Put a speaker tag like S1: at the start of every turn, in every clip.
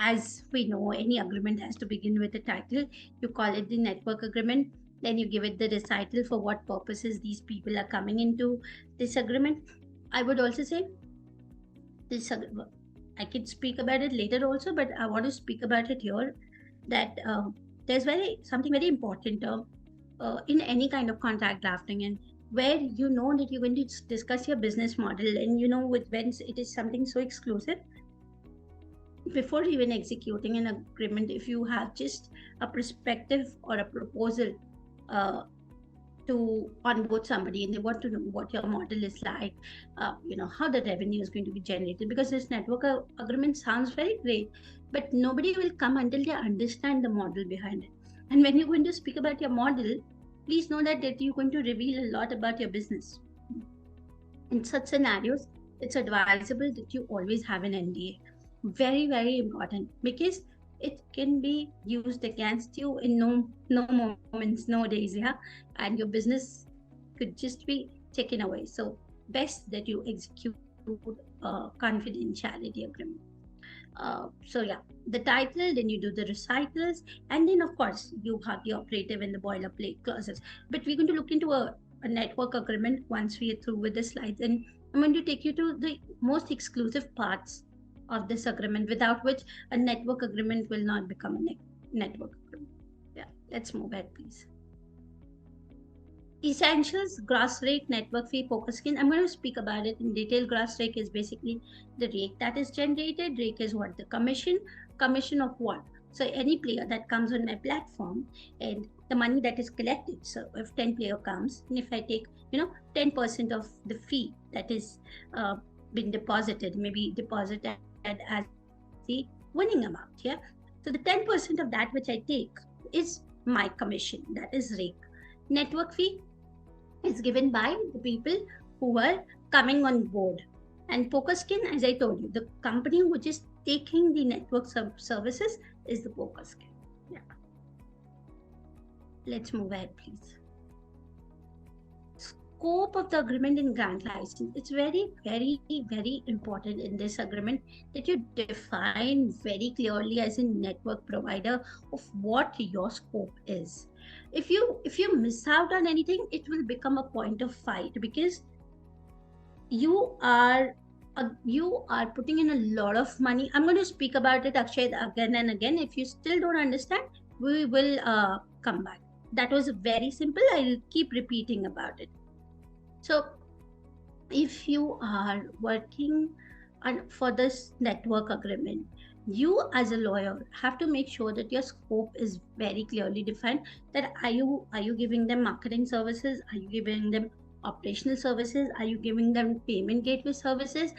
S1: as we know, any agreement has to begin with a title. You call it the network agreement. Then you give it the recital for what purposes these people are coming into this agreement. I would also say this. I could speak about it later also, but I want to speak about it here. That there's something very important in any kind of contract drafting, and where you know that you're going to discuss your business model, and you know with when it is something so exclusive, before even executing an agreement, if you have just a perspective or a proposal uh, to onboard somebody and they want to know what your model is like, how the revenue is going to be generated, because this network agreement sounds very great, but nobody will come until they understand the model behind it. And when you're going to speak about your model, please know that you're going to reveal a lot about your business. In such scenarios, it's advisable that you always have an NDA. Very, very important, because it can be used against you in no moments, no days, yeah, and your business could just be taken away. So best that you execute a confidentiality agreement. So yeah, the title, then you do the recitals, and then of course you have the operative and the boilerplate clauses. But we're going to look into a network agreement once we are through with the slides, and I'm going to take you to the most exclusive parts of this agreement, without which a network agreement will not become a network agreement. Yeah, let's move ahead, please. Essentials, gross rate, network fee, focus skin. I'm going to speak about it in detail. Gross rate is basically the rate that is generated. Rate is what? The commission of what? So any player that comes on my platform, and the money that is collected. So if 10 player comes, and if I take 10% of the fee that is been deposited, maybe deposited as the winning amount. Yeah. So the 10% of that which I take is my commission. That is rate. Network fee is given by the people who are coming on board. And PokerSkin, as I told you, the company which is taking the network services is the PokerSkin. Yeah. Let's move ahead, please. Scope of the agreement in grant license. It's very, very, very important in this agreement that you define very clearly as a network provider of what your scope is. If you miss out on anything, it will become a point of fight, because you are putting in a lot of money. I'm going to speak about it, Akshay, again and again. If you still don't understand, we will come back. That was very simple. I'll keep repeating about it. So if you are working for this network agreement, you as a lawyer have to make sure that your scope is very clearly defined. That are you giving them marketing services? Are you giving them operational services? Are you giving them payment gateway services?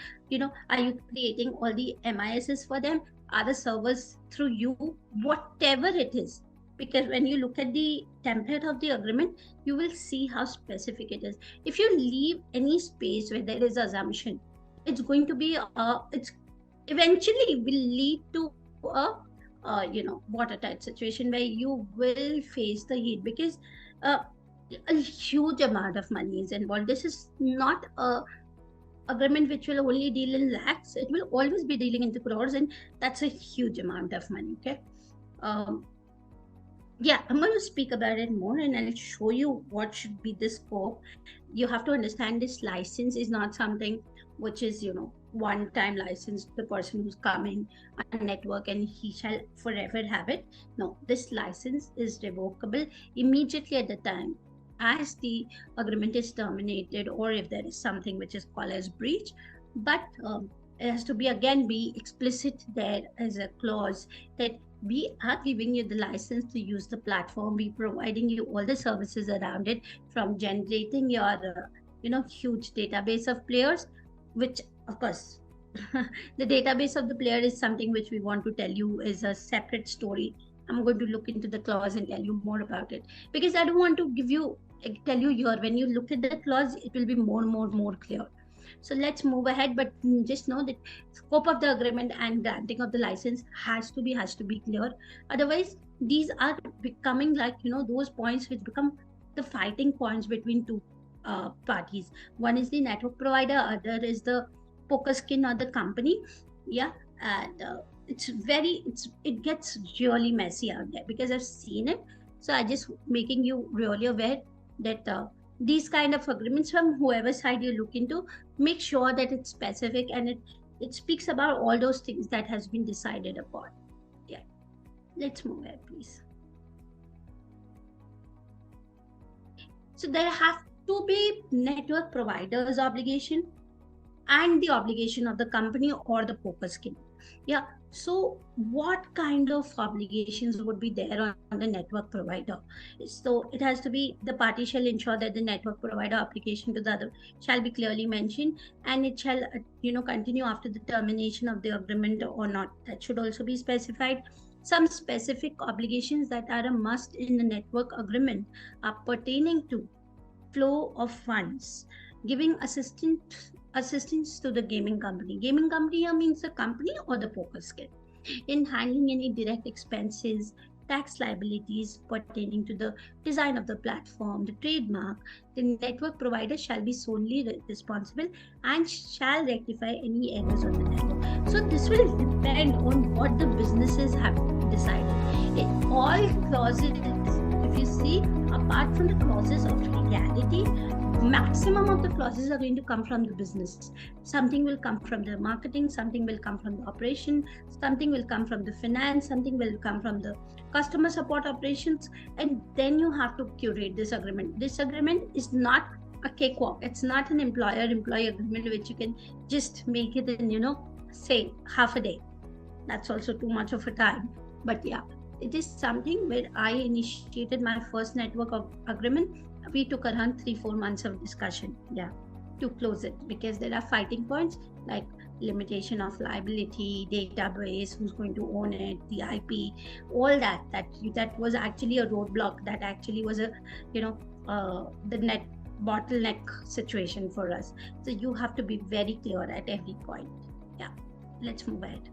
S1: Are you creating all the MISs for them? Are the servers through you? Whatever it is, because when you look at the template of the agreement, you will see how specific it is. If you leave any space where there is assumption, it's going to be it's eventually will lead to a watertight situation where you will face the heat, because a huge amount of money is involved. This is not a agreement which will only deal in lakhs. It will always be dealing into crores, and that's a huge amount of money. Okay. um, yeah, I'm going to speak about it more, and I'll show you what should be the scope. You have to understand this license is not something which is, one time license, the person who's coming on network and he shall forever have it. No, this license is revocable immediately at the time as the agreement is terminated, or if there is something which is called as breach. But it has to be explicit there as a clause that we are giving you the license to use the platform. We providing you all the services around it, from generating your huge database of players, which of course the database of the player is something which we want to tell you is a separate story. I'm going to look into the clause and tell you more about it, because I don't want to tell you here. When you look at the clause, it will be more clear. So let's move ahead, but just know that scope of the agreement and granting of the license has to be clear. Otherwise, these are becoming like those points which become the fighting points between two parties. One is the network provider, other is the poker skin or the company. Yeah, and it gets really messy out there because I've seen it. So I just making you really aware that these kind of agreements, from whoever side you look into, make sure that it's specific and it speaks about all those things that has been decided upon. Yeah, let's move ahead, please. So there have to be network providers obligation and the obligation of the company or the poker skin. Yeah. So what kind of obligations would be there on the network provider? So it has to be, the party shall ensure that the network provider application to the other shall be clearly mentioned, and it shall continue after the termination of the agreement or not. That should also be specified. Some specific obligations that are a must in the network agreement are pertaining to flow of funds, giving assistance to the gaming company. Gaming company here means the company or the poker skill, in handling any direct expenses, tax liabilities pertaining to the design of the platform, the trademark. The network provider shall be solely responsible and shall rectify any errors on the network. So this will depend on what the businesses have decided. In all clauses, if you see, apart from the clauses of legality, maximum of the clauses are going to come from the business. Something will come from the marketing, something will come from the operation, something will come from the finance, something will come from the customer support operations, and then you have to curate this agreement. This agreement is not a cakewalk. It's not an employer-employee agreement which you can just make it in, say, half a day. That's also too much of a time. But yeah, it is something where I initiated my first network agreement. We took around 3-4 months of discussion, to close it, because there are fighting points like limitation of liability, database, who's going to own it, the IP, all that was actually a roadblock. That actually was the net bottleneck situation for us. So you have to be very clear at every point. Yeah, let's move ahead.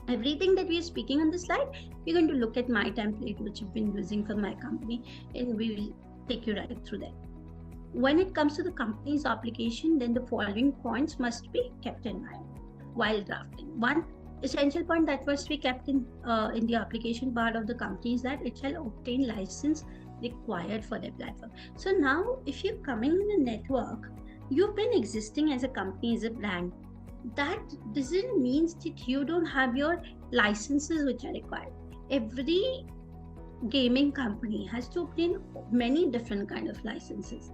S1: Everything that we are speaking on the slide, we're going to look at my template, which I've been using for my company, and we will take you right through that. When it comes to the company's application, then the following points must be kept in mind while drafting. One essential point that must be kept in the application part of the company is that it shall obtain license required for their platform. So now, if you're coming in a network, you've been existing as a company, as a brand. That doesn't mean that you don't have your licenses which are required. Every gaming company has to obtain many different kind of licenses.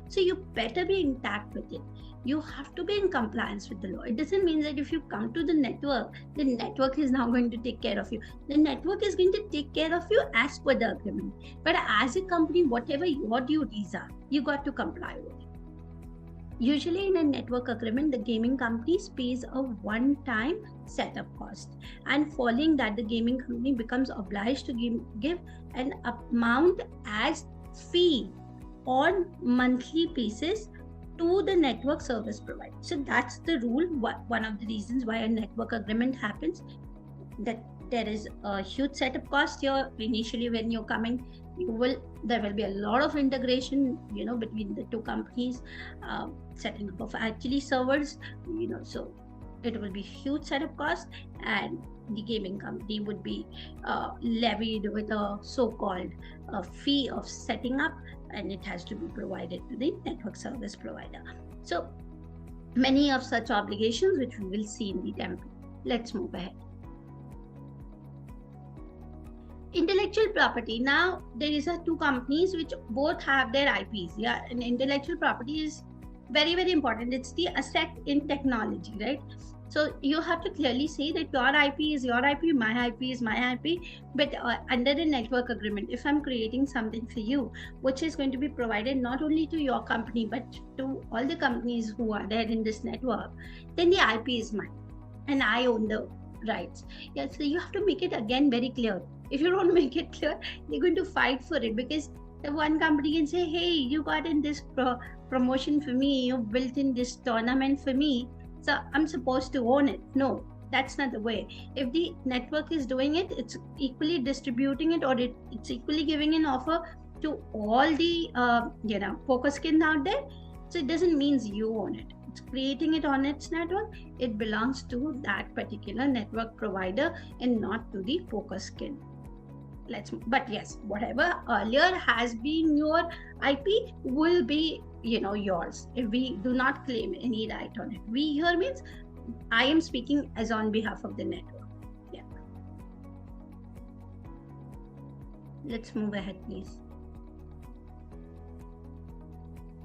S1: So you better be intact with it. You have to be in compliance with the law. It doesn't mean that if you come to the network is now going to take care of you. The network is going to take care of you as per the agreement. But as a company, whatever your duties are, you got to comply with it. Usually in a network agreement, the gaming company pays a one-time setup cost, and following that, the gaming company becomes obliged to give an amount as fee on monthly basis to the network service provider. So that's the rule. One of the reasons why a network agreement happens, that there is a huge setup cost here. Initially, when you're coming, there will be a lot of integration, between the two companies, setting up of actually servers, so it will be huge setup cost, and the gaming company would be levied with a so-called fee of setting up, and it has to be provided to the network service provider. So many of such obligations which we will see in the template. Let's move ahead. Intellectual property. Now there is two companies which both have their IPs. And intellectual property is very, very important. It's the asset in technology, right? So you have to clearly say that your IP is your IP, my IP is my IP. But under the network agreement, if I'm creating something for you, which is going to be provided not only to your company, but to all the companies who are there in this network, then the IP is mine and I own the rights. So you have to make it again very clear. If you don't make it clear, they're going to fight for it, because the one company can say, hey, you got in this promotion for me, you built in this tournament for me, so I'm supposed to own it. No, that's not the way. If the network is doing it, it's equally distributing it, or it's equally giving an offer to all the poker skins out there. So it doesn't mean you own it. creating it on its network, it belongs to that particular network provider and not to the poker skill. But yes, whatever earlier has been your IP will be, yours. If we do not claim any right on it, we here means I am speaking as on behalf of the network. Yeah. Let's move ahead, please.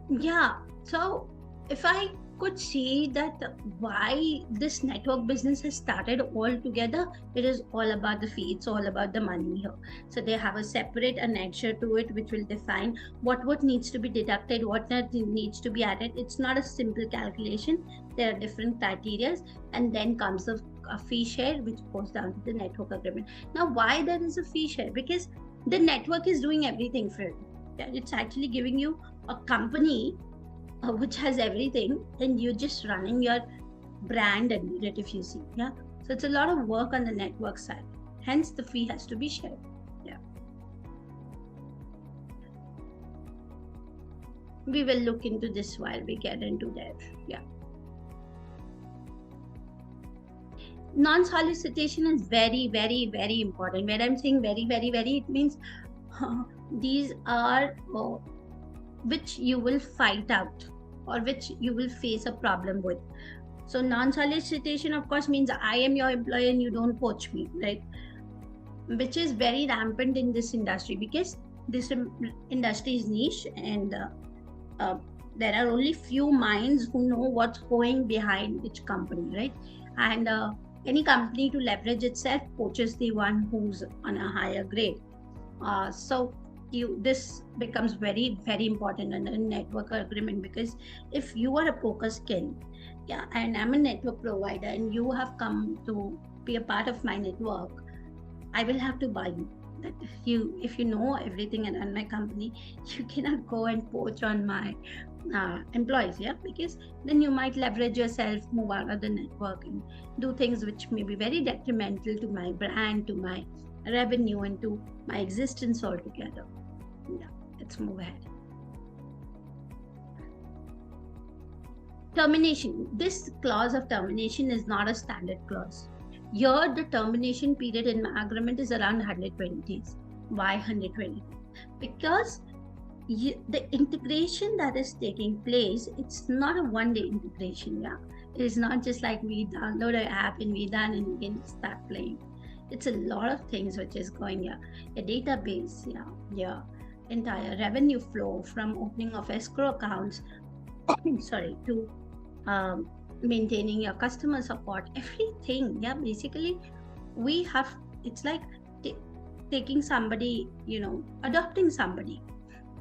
S1: Yeah. So if I could see that why this network business has started all together, it is all about the fee. It's all about the money here. So they have a separate annexure to it, which will define what needs to be deducted, what needs to be added. It's not a simple calculation. There are different criteria, and then comes a fee share, which goes down to the network agreement. Now, why there is a fee share? Because the network is doing everything for you. It's actually giving you a company which has everything, and you're just running your brand under it, if you see. Yeah. So it's a lot of work on the network side. Hence, the fee has to be shared. Yeah. We will look into this while we get into that. Yeah. Non-solicitation is very, very, very important. When I'm saying very, very, very, it means these are which you will fight out or which you will face a problem with. So non-solicitation, of course, means I am your employer and you don't poach me, right? Which is very rampant in this industry because this industry is niche, and there are only few minds who know what's going behind which company, right? And any company to leverage itself poaches the one who's on a higher grade. So this becomes very, very important in a network agreement, because if you are a poker skin, yeah, and I'm a network provider and you have come to be a part of my network, I will have to buy you. That if you know everything and run my company, you cannot go and poach on my employees, yeah, because then you might leverage yourself, move out of the network, and do things which may be very detrimental to my brand, to my revenue, and to my existence altogether. Yeah, let's move ahead. Termination. This clause of termination is not a standard clause. Here, the termination period in my agreement is around 120 days. Why 120? Because the integration that is taking place, it's not a one-day integration. Yeah, it is not just like we download an app and we done and we can start playing. It's a lot of things which is going here. A database, yeah, entire revenue flow from opening of escrow accounts, sorry, to maintaining your customer support, everything. Yeah, basically we have, it's like taking somebody, adopting somebody.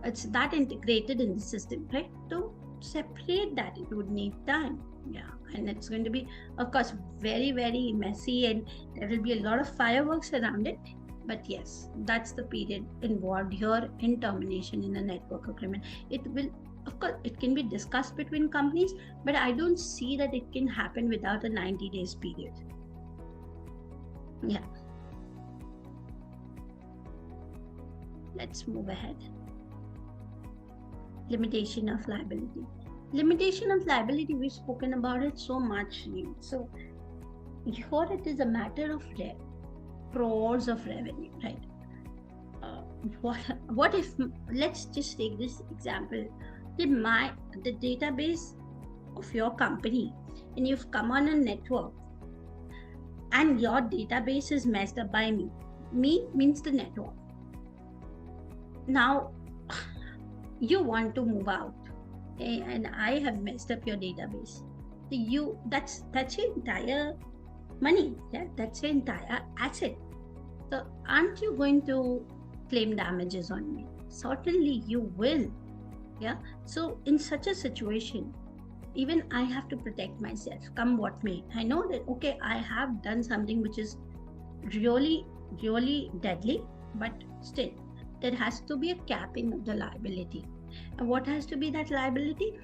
S1: It's that integrated in the system, right? To separate that, it would need time. Yeah, and it's going to be, of course, very, very messy, and there will be a lot of fireworks around it. But yes, that's the period involved here in termination in a network agreement. It will, of course, it can be discussed between companies, but I don't see that it can happen without a 90 days period. Yeah. Let's move ahead. Limitation of liability. Limitation of liability, we've spoken about it so much. So here it is a matter of crores of revenue, right? What if, let's just take this example. The database of your company, and you've come on a network, and your database is messed up by me. Me means the network. Now, you want to move out, okay, and I have messed up your database. That's your entire money. Yeah, that's your entire asset. So aren't you going to claim damages on me? Certainly you will. Yeah. So in such a situation, even I have to protect myself, come what may. I know that, okay, I have done something which is really, really deadly, but still, there has to be a capping of the liability. And what has to be that liability?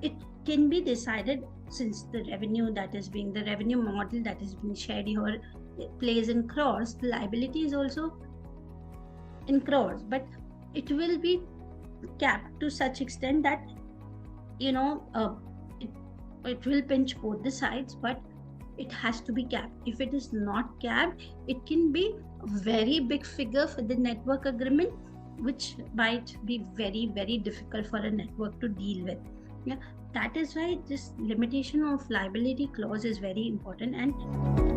S1: It can be decided, since the revenue model that is being shared here plays in crores, the liability is also in crores, but it will be capped to such extent that It will pinch both the sides, but it has to be capped. If it is not capped, it can be a very big figure for the network agreement, which might be very, very difficult for a network to deal with. Yeah, that is why this limitation of liability clause is very important. And